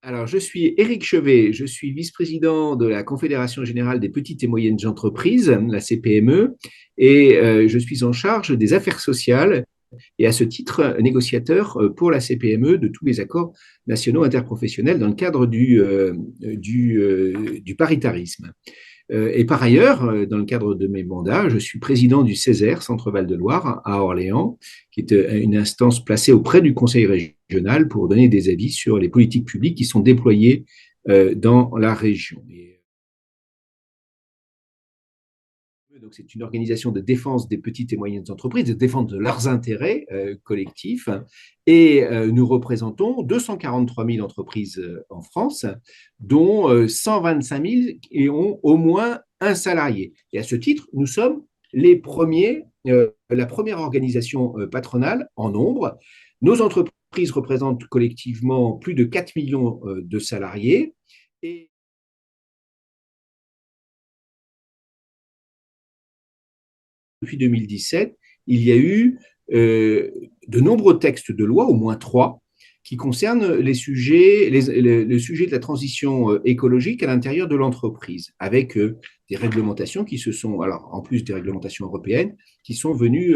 Alors, je suis Éric Chevet, je suis vice-président de la Confédération générale des petites et moyennes entreprises, la CPME, et je suis en charge des affaires sociales et à ce titre négociateur pour la CPME de tous les accords nationaux interprofessionnels dans le cadre du paritarisme. Et par ailleurs, dans le cadre de mes mandats, je suis président du Césaire, Centre Val-de-Loire, à Orléans, qui est une instance placée auprès du Conseil régional pour donner des avis sur les politiques publiques qui sont déployées dans la région. Donc, c'est une organisation de défense des petites et moyennes entreprises, de défense de leurs intérêts collectifs. Et nous représentons 243 000 entreprises en France, dont 125 000 qui ont au moins un salarié. Et à ce titre, nous sommes la première organisation patronale en nombre. Nos entreprises représentent collectivement plus de 4 millions de salariés. Et depuis 2017, il y a eu de nombreux textes de loi, au moins trois, qui concernent le sujet de la transition écologique à l'intérieur de l'entreprise, avec des réglementations qui se sont, alors en plus des réglementations européennes, qui sont venues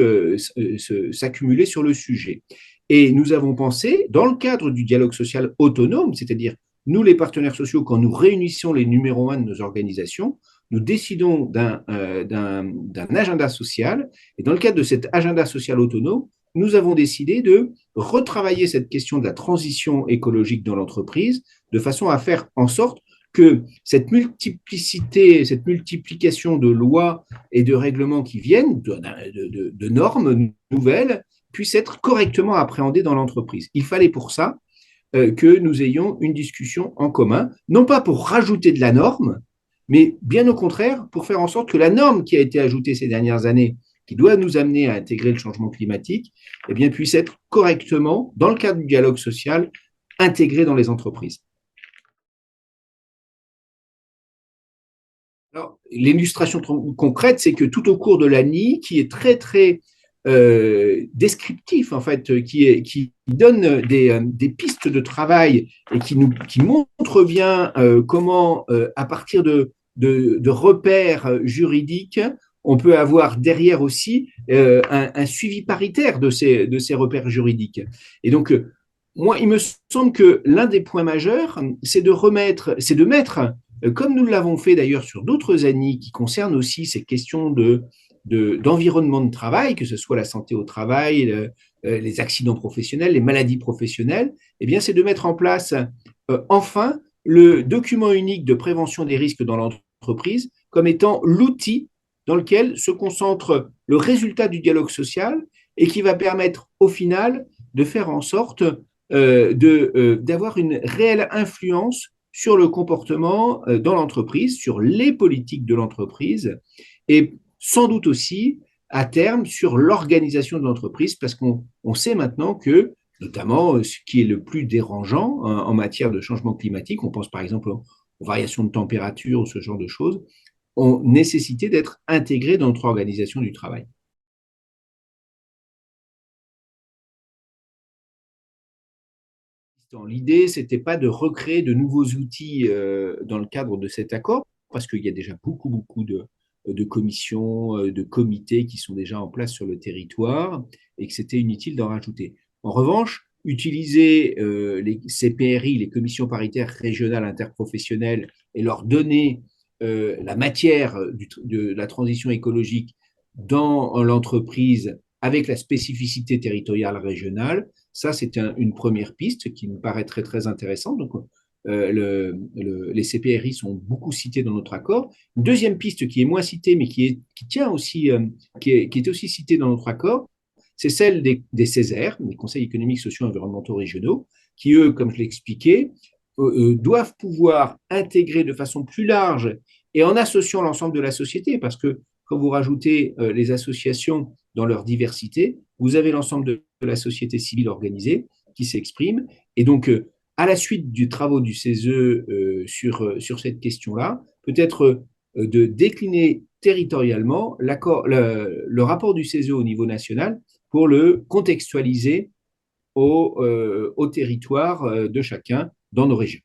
s'accumuler sur le sujet. Et nous avons pensé, dans le cadre du dialogue social autonome, c'est-à-dire nous, les partenaires sociaux, quand nous réunissons les numéros un de nos organisations, nous décidons d'un agenda social. Et dans le cadre de cet agenda social autonome, nous avons décidé de retravailler cette question de la transition écologique dans l'entreprise de façon à faire en sorte que cette multiplicité, cette multiplication de lois et de règlements qui viennent, de normes nouvelles, puisse être correctement appréhendée dans l'entreprise. Il fallait pour ça que nous ayons une discussion en commun, non pas pour rajouter de la norme, mais bien au contraire, pour faire en sorte que la norme qui a été ajoutée ces dernières années, qui doit nous amener à intégrer le changement climatique, eh bien, puisse être correctement, dans le cadre du dialogue social, intégrée dans les entreprises. Alors, l'illustration concrète, c'est que tout au cours de l'année, qui est très, très descriptif, en fait, qui donne des pistes de travail et qui montre bien comment, à partir de repères juridiques, on peut avoir derrière aussi un suivi paritaire de ces repères juridiques. Et donc, moi, il me semble que l'un des points majeurs, c'est de mettre, comme nous l'avons fait d'ailleurs sur d'autres années qui concernent aussi ces questions d'environnement de travail, que ce soit la santé au travail, les accidents professionnels, les maladies professionnelles, eh bien, c'est de mettre en place enfin le document unique de prévention des risques dans l'entreprise comme étant l'outil dans lequel se concentre le résultat du dialogue social et qui va permettre au final de faire en sorte d'avoir une réelle influence sur le comportement dans l'entreprise, sur les politiques de l'entreprise et sans doute aussi à terme sur l'organisation de l'entreprise parce qu'on sait maintenant que notamment ce qui est le plus dérangeant en matière de changement climatique, on pense par exemple aux variations de température ou ce genre de choses, ont nécessité d'être intégrés dans notre organisation du travail. L'idée, ce n'était pas de recréer de nouveaux outils dans le cadre de cet accord, parce qu'il y a déjà beaucoup de commissions, de comités qui sont déjà en place sur le territoire et que c'était inutile d'en rajouter. En revanche, utiliser les CPRI, les commissions paritaires régionales interprofessionnelles, et leur donner la matière de la transition écologique dans l'entreprise avec la spécificité territoriale régionale, ça, c'est une première piste qui me paraît très, très intéressante. Donc, les CPRI sont beaucoup cités dans notre accord. Une deuxième piste qui est moins citée, mais qui tient aussi, qui est aussi citée dans notre accord, c'est celle des CESER, les conseils économiques, sociaux et environnementaux régionaux, qui, eux, comme je l'ai expliqué, doivent pouvoir intégrer de façon plus large et en associant l'ensemble de la société, parce que quand vous rajoutez les associations dans leur diversité, vous avez l'ensemble de la société civile organisée qui s'exprime. Et donc, à la suite du travaux du CESE sur cette question-là, peut-être de décliner territorialement le rapport du CESE au niveau national pour le contextualiser au territoire de chacun dans nos régions.